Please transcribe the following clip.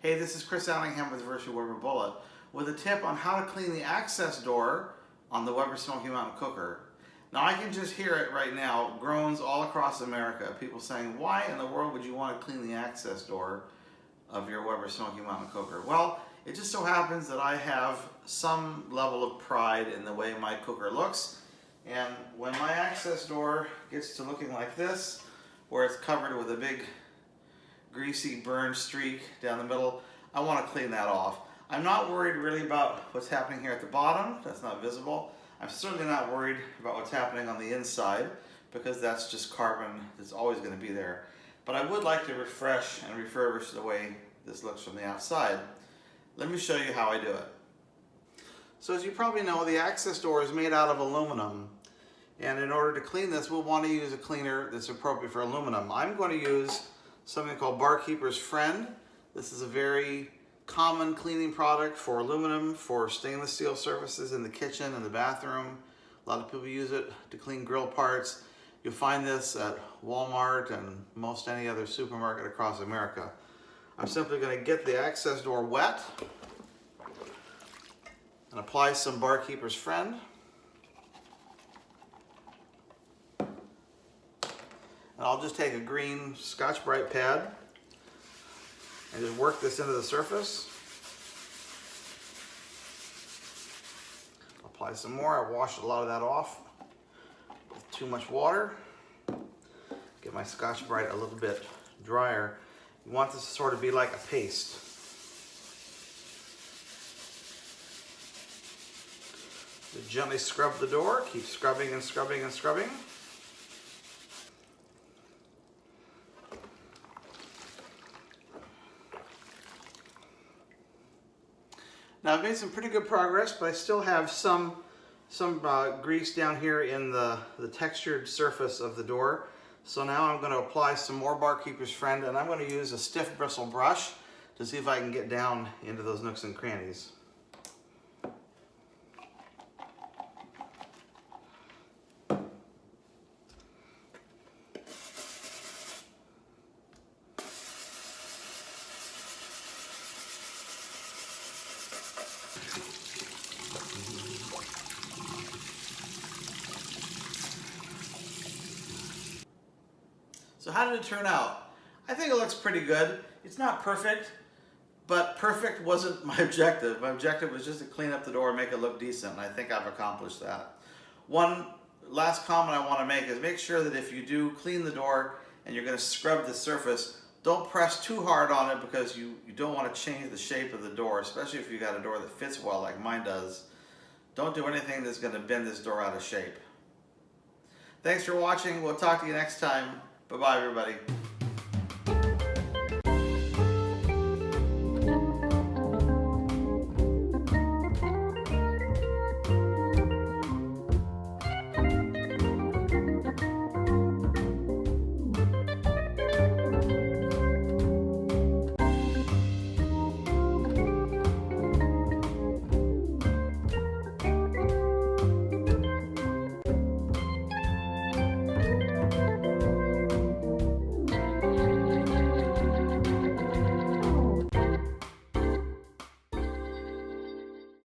Hey, this is Chris Allingham with Weber Bulletin with a tip on how to clean the access door on the Weber Smokey Mountain Cooker. Now I can just hear it right now, groans all across America. People saying, why in the world would you want to clean the access door of your Weber Smokey Mountain Cooker? Well, it just so happens that I have some level of pride in the way my cooker looks. And when my access door gets to looking like this, where it's covered with a big greasy burn streak down the middle, I want to clean that off. I'm not worried really about what's happening here at the bottom. That's not visible. I'm certainly not worried about what's happening on the inside because that's just carbon that's always going to be there. But I would like to refresh and refurbish the way this looks from the outside. Let me show you how I do it. So as you probably know, the access door is made out of aluminum. And in order to clean this, we'll want to use a cleaner that's appropriate for aluminum. I'm going to use something called Barkeeper's Friend. This is a very common cleaning product for aluminum, for stainless steel surfaces in the kitchen and the bathroom. A lot of people use it to clean grill parts. You'll find this at Walmart and most any other supermarket across America. I'm simply going to get the access door wet and apply some Barkeeper's Friend. And I'll just take a green Scotch-Brite pad and just work this into the surface. Apply some more. I washed a lot of that off with too much water. Get my Scotch-Brite a little bit drier. You want this to sort of be like a paste. Just gently scrub the door. Keep scrubbing and scrubbing and scrubbing. Now I've made some pretty good progress, but I still have some grease down here in the textured surface of the door. So now I'm going to apply some more Barkeeper's Friend, and I'm going to use a stiff bristle brush to see if I can get down into those nooks and crannies. So how did it turn out? I think it looks pretty good. It's not perfect, but perfect wasn't my objective. My objective was just to clean up the door and make it look decent, and I think I've accomplished that. One last comment I want to make is make sure that if you do clean the door and you're going to scrub the surface, don't press too hard on it because you don't want to change the shape of the door, especially if you got a door that fits well like mine does. Don't do anything that's going to bend this door out of shape. Thanks for watching. We'll talk to you next time. Bye-bye, everybody.